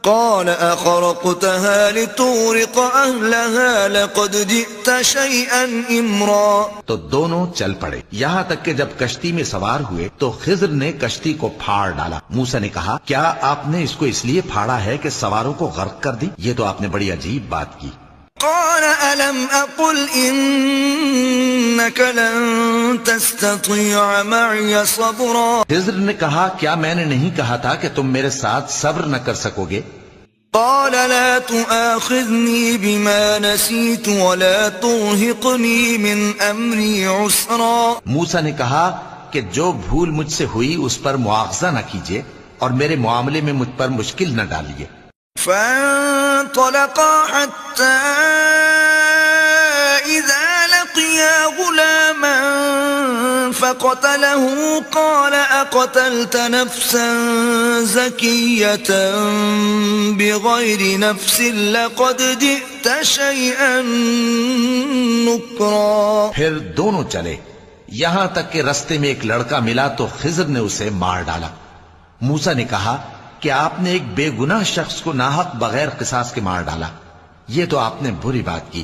قال أخرقتها لتغرق أهلها لقد جئت شيئا إمرا. تو دونوں چل پڑے یہاں تک کہ جب کشتی میں سوار ہوئے تو خضر نے کشتی کو پھاڑ ڈالا. موسیٰ نے کہا کیا آپ نے اس کو اس لیے پھاڑا ہے کہ سواروں کو غرق کر دی؟ یہ تو آپ نے بڑی عجیب بات کی. قال ألم أقل إنك لن تستطيع معي صبرا. خضر نے کہا کیا میں نے نہیں کہا تھا کہ تم میرے ساتھ صبر نہ کر سکو گے؟ قال لا تؤاخذني بما نسيت ولا ترهقني من أمري عسرا. موسیٰ نے کہا کہ جو بھول مجھ سے ہوئی اس پر مواخذہ نہ کیجیے اور میرے معاملے میں مجھ پر مشکل نہ ڈالیے. فانطلقا حتى إذا لقيا غلاما فقتله قال أقتلت نفسا زكية بغير نفس لقد جئت شيئا نكرا. پھر دونوں چلے یہاں تک کہ رستے میں ایک لڑکا ملا تو خضر نے اسے مار ڈالا. موسیٰ نے کہا کہ آپ نے ایک بے گناہ شخص کو ناحق بغیر قصاص کے مار ڈالا، یہ تو آپ نے بری بات کی.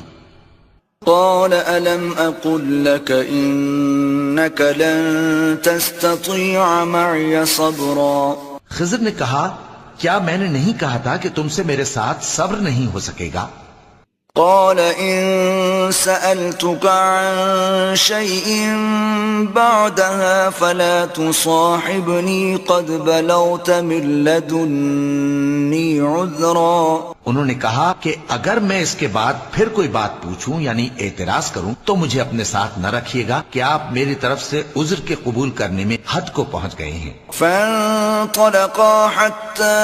قال ألم أقل لك إنك لن تستطيع معي صبرا. خضر نے کہا کیا میں نے نہیں کہا تھا کہ تم سے میرے ساتھ صبر نہیں ہو سکے گا؟ قال إن سألتك عن شيء بعدها فلا تصاحبني قد بلغت من لدني عذرا. انہوں نے کہا کہ اگر میں اس کے بعد پھر کوئی بات پوچھوں یعنی اعتراض کروں تو مجھے اپنے ساتھ نہ رکھیے گا کہ آپ میری طرف سے عذر کے قبول کرنے میں حد کو پہنچ گئے ہیں. فانطلقا حتى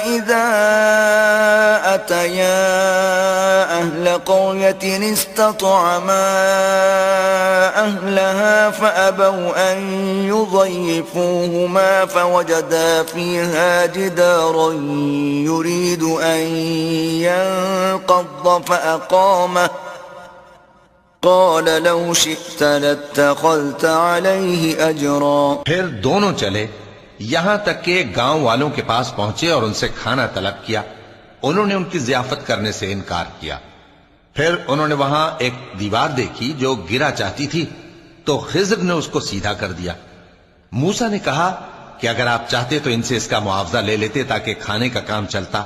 إذا أتيا أهل قرية استطعما أهلها فأبوا أن يضيفوهما فوجدا فيها جدارا يريد أن ينقض فأقامه قال لو شئت لاتخذت عليه أجرا. پھر دونوں چلے یہاں تک کہ گاؤں والوں کے پاس پہنچے اور ان سے کھانا طلب کیا. انہوں نے ان کی ضیافت کرنے سے انکار کیا. پھر انہوں نے وہاں ایک دیوار دیکھی جو گرا چاہتی تھی تو خضر نے اس کو سیدھا کر دیا. موسیٰ نے کہا کہ اگر آپ چاہتے تو ان سے اس کا معاوضہ لے لیتے تاکہ کھانے کا کام چلتا.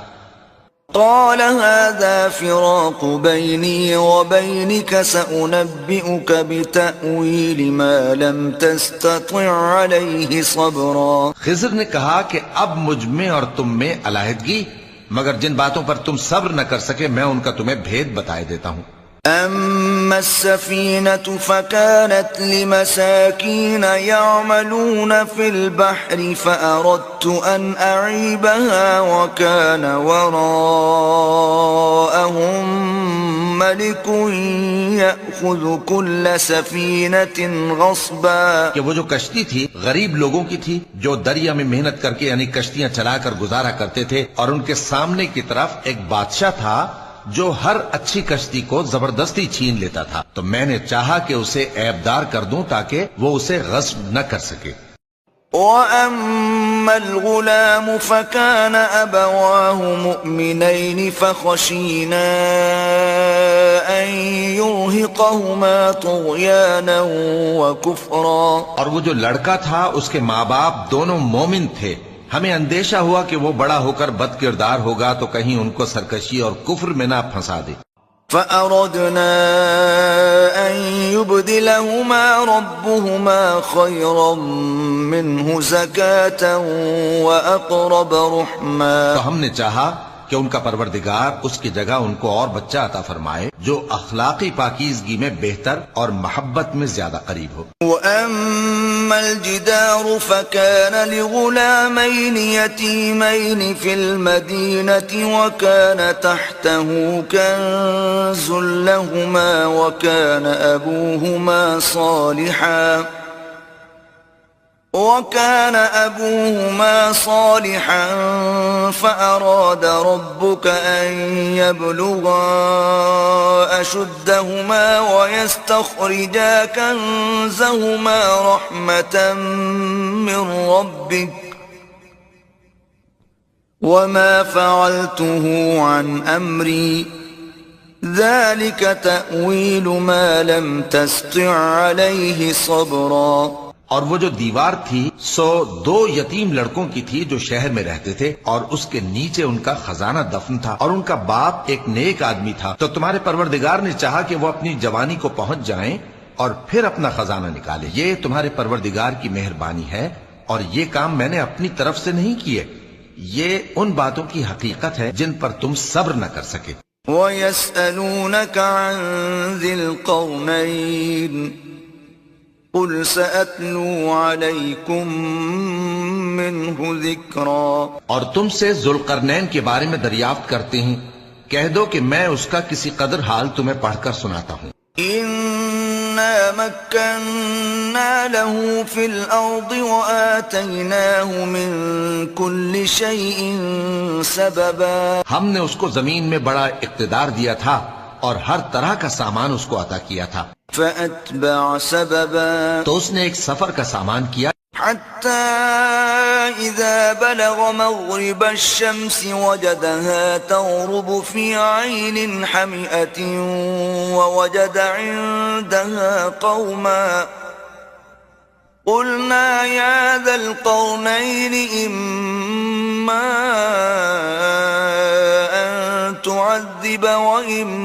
قال هذا فراق بيني وبينك سأنبئك بتأويل ما لم تستطع عليه صبرا. خضر نے کہا کہ اب مجھ میں اور تم میں علیحدگی، مگر جن باتوں پر تم صبر نہ کر سکے میں ان کا تمہیں بھید بتائے دیتا ہوں. أما السفينة فكانت لمساكين يعملون في البحر فأردت أن أعيبها وكان وراءهم ملك يأخذ كل سفينة غصبا. کہ وہ جو کشتی تھی غریب لوگوں کی تھی جو دریا میں محنت کر کے یعنی کشتیاں چلا کر گزارا کرتے تھے، اور ان کے سامنے کی طرف ایک بادشاہ تھا جو ہر اچھی کشتی کو زبردستی چھین لیتا تھا. تو میں نے چاہا کہ اسے عیبدار کر دوں تاکہ وہ اسے غصب نہ کر سکے. وَأَمَّا الْغُلَامُ فَكَانَ أَبَوَاهُ مُؤْمِنَيْنِ فَخَشِينَا أَن يُرْهِقَهُمَا طُغْيَانًا وَكُفْرًا. اور وہ جو لڑکا تھا اس کے ماں باپ دونوں مومن تھے، ہمیں اندیشہ ہوا کہ وہ بڑا ہو کر بد کردار ہوگا تو کہیں ان کو سرکشی اور کفر میں نہ پھنسا دے. فَأَرَدْنَا أَن يُبْدِلَهُمَا رَبُّهُمَا خَيْرًا مِّنْهُ زَكَاةً وَأَقْرَبَ رُحْمًا. تو ہم نے چاہا کہ ان کا پروردگار اس کی جگہ ان کو اور بچہ عطا فرمائے جو اخلاقی پاکیزگی میں بہتر اور محبت میں زیادہ قریب ہو. وَأَمَّا الْجِدَارُ فَكَانَ لِغُلَامَيْنِ يَتِيمَيْنِ فِي الْمَدِينَةِ وَكَانَ تَحْتَهُ كَنزٌ لَهُمَا وَكَانَ أَبُوهُمَا صَالِحًا فَأَرَادَ رَبُّكَ أَن يَبْلُغَا أَشُدَّهُمَا وَيَسْتَخْرِجَا كَنزَهُمَا رَحْمَةً مِّن رَّبِّكَ وما فعلته عن أمري ذلك تأويل ما لم تستطع عليه صبرا. اور وہ جو دیوار تھی سو 2 یتیم لڑکوں کی تھی جو شہر میں رہتے تھے، اور اس کے نیچے ان کا خزانہ دفن تھا، اور ان کا باپ ایک نیک آدمی تھا. تو تمہارے پروردگار نے چاہا کہ وہ اپنی جوانی کو پہنچ جائیں اور پھر اپنا خزانہ نکالے. یہ تمہارے پروردگار کی مہربانی ہے، اور یہ کام میں نے اپنی طرف سے نہیں کیے. یہ ان باتوں کی حقیقت ہے جن پر تم صبر نہ کر سکے. وَيَسْأَلُونَكَ عَنْ ذِي الْقَرْنَيْنِ قُلْ سَأَتْلُو عَلَيْكُمْ مِنْهُ ذِكْرًا. اور تم سے ذوالقرنین کے بارے میں دریافت کرتے ہیں، کہہ دو کہ میں اس کا کسی قدر حال تمہیں پڑھ کر سناتا ہوں. إِنَّا مَكَّنَّا لَهُ فِي الْأَرْضِ وَآتَيْنَاهُ مِنْ كُلِّ شَيْءٍ سَبَبًا. ہم نے اس کو زمین میں بڑا اقتدار دیا تھا اور ہر طرح کا سامان اس کو عطا کیا تھا. فَأَتْبَعَ سَبَبًا. تو اس نے ایک سفر کا سامان کیا، حتى إذا بلغ مغرب الشمس وجدها تغرب في عين حمئة ووجد عندها قوما قلنا يا ذا القرنين إما أن تعذب وإما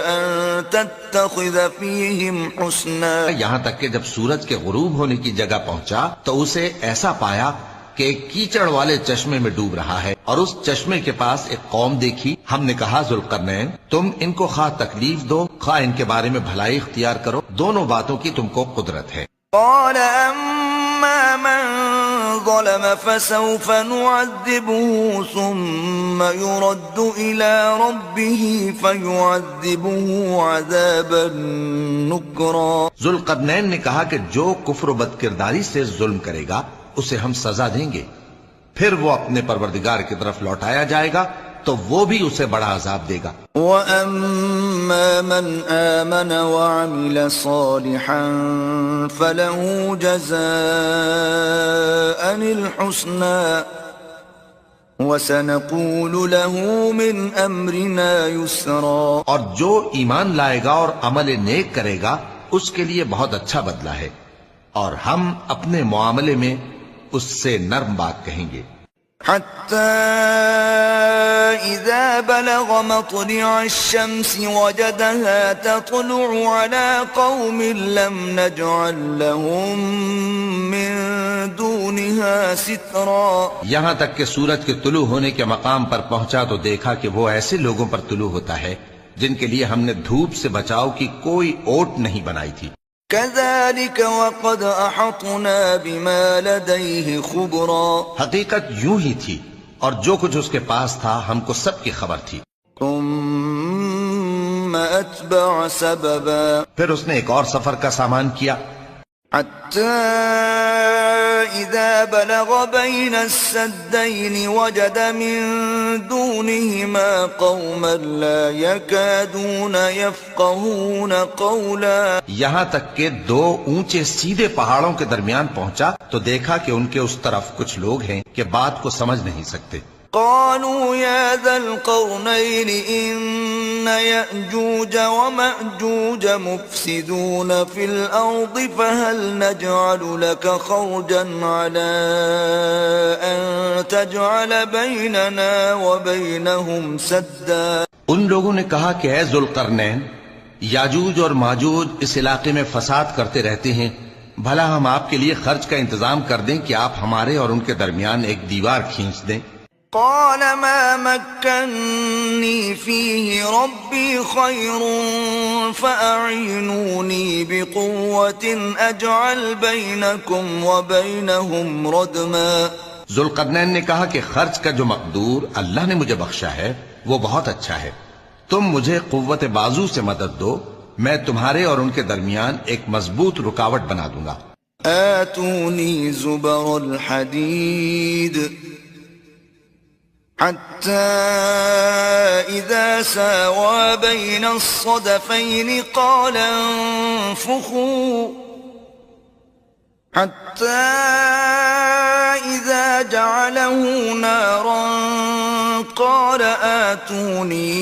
أن تتخذ فيهم حسنا. یہاں تک کہ جب سورج کے غروب ہونے کی جگہ پہنچا تو اسے ایسا پایا کہ ایک کیچڑ والے چشمے میں ڈوب رہا ہے، اور اس چشمے کے پاس ایک قوم دیکھی. ہم نے کہا ذوالقرنین تم ان کو خواہ تکلیف دو خواہ ان کے بارے میں بھلائی اختیار کرو، دونوں باتوں کی تم کو قدرت ہے. قال أما من ظلم فسوف نعذبه ثم يرد إلى ربه فيعذبه عذابا نكرا. ذوالقرنین نے کہا کہ جو کفر و بد کرداری سے ظلم کرے گا اسے ہم سزا دیں گے، پھر وہ اپنے پروردگار کی طرف لوٹایا جائے گا تو وہ بھی اسے بڑا عذاب دے گا. وَأَمَّا مَنْ آمَنَ وَعَمِلَ صَالِحًا فَلَهُ جَزَاءً الْحُسْنَى وَسَنَقُولُ لَهُ مِنْ أَمْرِنَا يُسْرًا. اور جو ایمان لائے گا اور عمل نیک کرے گا اس کے لیے بہت اچھا بدلہ ہے، اور ہم اپنے معاملے میں اس سے نرم بات کہیں گے. حتى إذا بلغ مطلع الشمس وجدها تطلع على قوم لم نجعل لهم من دونها سترا. یہاں تک کہ سورج کے طلوع ہونے کے مقام پر پہنچا تو دیکھا کہ وہ ایسے لوگوں پر طلوع ہوتا ہے جن کے لیے ہم نے دھوپ سے بچاؤ کی کوئی اوٹ نہیں بنائی تھی. كذلك وقد أحطنا بما لديه خبرا. حقیقت یوں ہی تھی اور جو کچھ اس کے پاس تھا ہم کو سب کی خبر تھی. ثم أتبع سببا. پھر اس نے ایک اور سفر کا سامان کیا، حتى إذا بلغ بين السدين وجد من دونهما قوما لا يكادون يفقهون قولا. یہاں تک کہ 2 اونچے سیدھے پہاڑوں کے درمیان پہنچا تو دیکھا کہ ان کے اس طرف کچھ لوگ ہیں کہ بات کو سمجھ نہیں سکتے. قالوا يا ذا القرنين إن يأجوج ومأجوج مفسدون في الأرض فهل نجعل لك خرجا على أن تجعل بيننا وبينهم سدا. ان لوگوں نے کہا کہ اے ذوالقرنین، یاجوج اور ماجوج اس علاقے میں فساد کرتے رہتے ہیں، بھلا ہم آپ کے لیے خرچ کا انتظام کر دیں کہ آپ ہمارے اور ان کے درمیان ایک دیوار کھینچ دیں. قال ما مكنني فيه ربي خير فأعينوني بقوة أجعل بينكم وبينهم ردما. ذوالقرنین نے کہا کہ خرچ کا جو مقدور اللہ نے مجھے بخشا ہے وہ بہت اچھا ہے، تم مجھے قوت بازو سے مدد دو، میں تمہارے اور ان کے درمیان ایک مضبوط رکاوٹ بنا دوں گا. آتوني زبر الحديد حتى إذا ساوى بين الصدفين قال انفخوا حتى إذا جعله نارا قال آتوني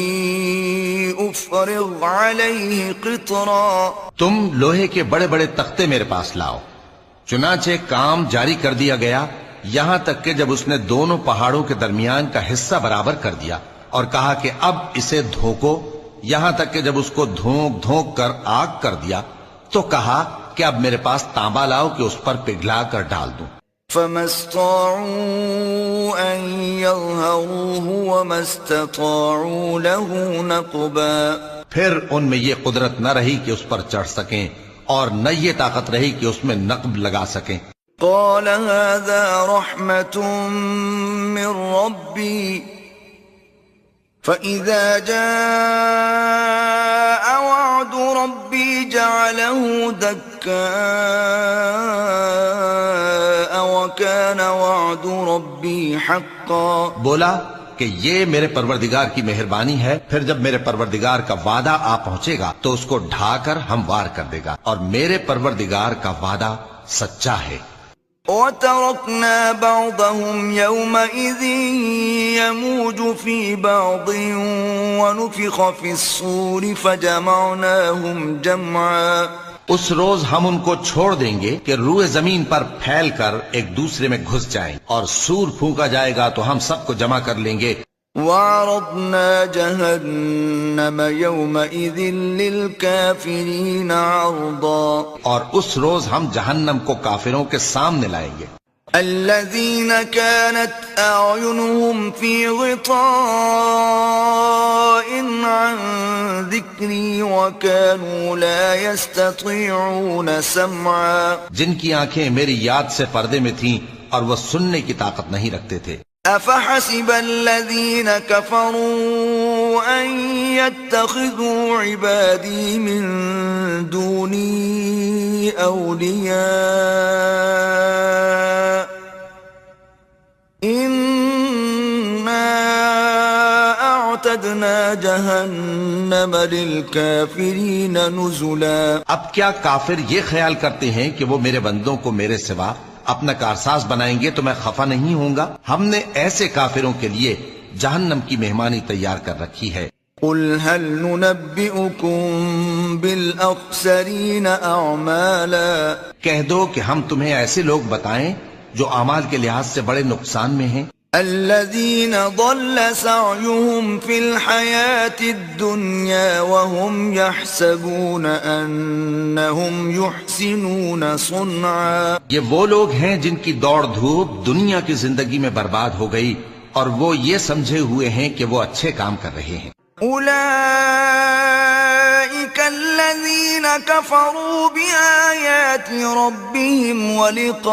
أفرغ عليه قطرا. تم لوہے کے بڑے بڑے تختے میرے پاس لاؤ. چنانچہ کام جاری کر دیا گیا یہاں تک کہ جب اس نے دونوں پہاڑوں کے درمیان کا حصہ برابر کر دیا اور کہا کہ اب اسے دھوکو، یہاں تک کہ جب اس کو دھونک دھونک کر آگ کر دیا تو کہا کہ اب میرے پاس تانبا لاؤ کہ اس پر پگھلا کر ڈال دوں. فما استطاعوا أن يظهروه وما استطاعوا له نقبا. پھر ان میں یہ قدرت نہ رہی کہ اس پر چڑھ سکیں اور نہ یہ طاقت رہی کہ اس میں نقب لگا سکیں. قال هذا رحمة من ربي فإذا جاء وعد ربي جعله دكاء وكان وعد ربي حقا. بولا کہ یہ میرے پروردگار کی مہربانی ہے، پھر جب میرے پروردگار کا وعدہ آ پہنچے گا تو اس کو ڈھا کر ہموار کر دے گا، اور میرے پروردگار کا وعدہ سچا ہے. وَتَرَكْنَا بَعْضَهُمْ يَوْمَئِذٍ يَمُوجُ فِي بَعْضٍ وَنُفِخَ فِي الصُّورِ فَجَمَعْنَاهُمْ جَمْعًا. اس روز ہم ان کو چھوڑ دیں گے کہ روئے زمین پر پھیل کر ایک دوسرے میں گھس جائیں، اور سور پھونکا جائے گا تو ہم سب کو جمع کر لیں گے. وَعَرَضْنَا جَهَنَّمَ يَوْمَئِذٍ لِلْكَافِرِينَ عَرْضًا. اور اس روز ہم جہنم کو کافروں کے سامنے لائیں گے. الذين كانت أعينهم في غطاء عن ذكري وكانوا لا يستطيعون سمعا. جن کی آنکھیں میری یاد سے پردے میں تھیں اور وہ سننے کی طاقت نہیں رکھتے تھے. أفحسب الذين كفروا أن يتخذوا عبادي من دوني أولياء إنا أعتدنا جهنم للكافرين نزلا. اب کیا کافر یہ خیال کرتے ہیں کہ وہ میرے بندوں کو میرے سوا اپنا کارساز بنائیں گے تو میں خفا نہیں ہوں گا؟ ہم نے ایسے کافروں کے لیے جہنم کی مہمانی تیار کر رکھی ہے. قل هل ننبئكم بالأخسرين أعمالا. کہہ دو کہ ہم تمہیں ایسے لوگ بتائیں جو اعمال کے لحاظ سے بڑے نقصان میں ہیں. الذين ضل سعيهم في الحياة الدنيا وهم يحسبون أنهم يحسنون صنعا. یہ وہ لوگ ہیں جن کی دوڑ دھوپ دنیا کی زندگی میں برباد ہو گئی اور وہ یہ سمجھے ہوئے ہیں کہ وہ اچھے کام کر رہے ہیں. أولئك الذين كفروا بآيات ربهم ولقائه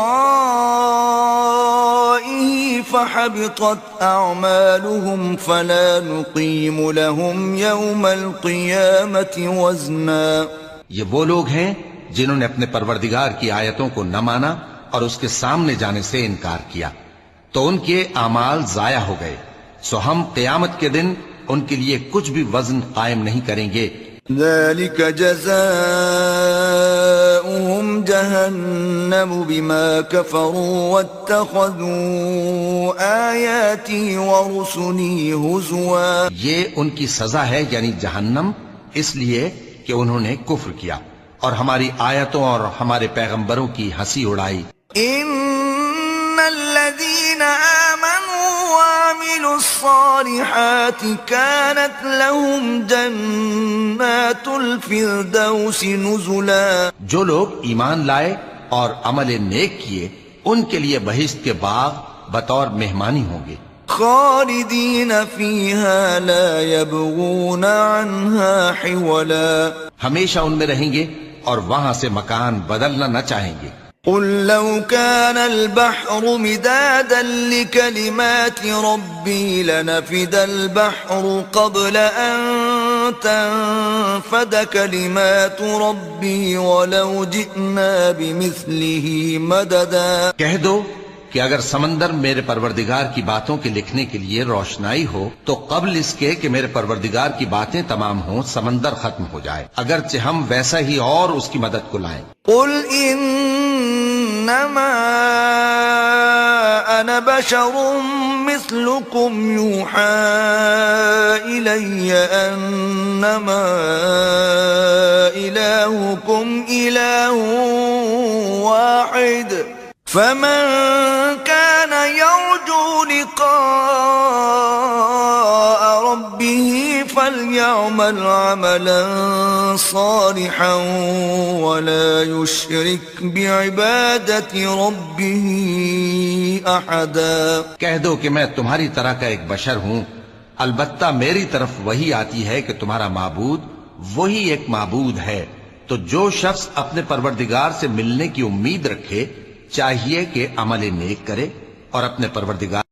فحبطت أعمالهم فلا نقيم لهم يوم القيامة وزنا. یہ وہ لوگ ہیں جنہوں نے اپنے پروردگار کی آیتوں کو نہ مانا اور اس کے سامنے جانے سے انکار کیا تو ان کے اعمال ضائع ہو گئے، سو ہم قیامت کے دن ان کے لیے کچھ بھی وزن قائم نہیں کریں گے. ذلك جزاؤهم جهنم بما كفروا واتخذوا آياتي ورسلي هزوا. یہ ان کی سزا ہے یعنی جہنم، اس لیے کہ انہوں نے کفر کیا اور ہماری آیتوں اور ہمارے پیغمبروں کی ہنسی اڑائی. ان الذين آمنوا وعملوا الصالحات كانت لهم جنات الفردوس نزلا. جو لوگ ایمان لائے اور عمل نیک کیے ان کے لیے بہشت کے باغ بطور مہمانی ہوں گے. خالدین فیہا لا یبغون عنہا حولا. ہمیشہ ان میں رہیں گے اور وہاں سے مکان بدلنا نہ چاہیں گے. قل لو كان البحر مدادا لكلمات ربي لنفد البحر قبل أن تنفد كلمات ربي ولو جئنا بمثله مددا. کہہ دو کہ اگر سمندر میرے پروردگار کی باتوں کے لکھنے کے لیے روشنائی ہو تو قبل اس کے کہ میرے پروردگار کی باتیں تمام ہوں سمندر ختم ہو جائے، اگرچہ ہم ویسا ہی اور اس کی مدد کو لائیں. قل انما أنا بشر مثلكم يوحى إلي أنما إلهكم إله واحد فمن كان يرجو لقاء ربه فليعمل عملا صالحا ولا يشرك بعبادة ربه أحدا. کہہ دو کہ میں تمہاری طرح کا ایک بشر ہوں، البتہ میری طرف وہی آتی ہے کہ تمہارا معبود وہی ایک معبود ہے. تو جو شخص اپنے پروردگار سے ملنے کی امید رکھے چاہیے کہ عمل نیک کرے اور اپنے پروردگار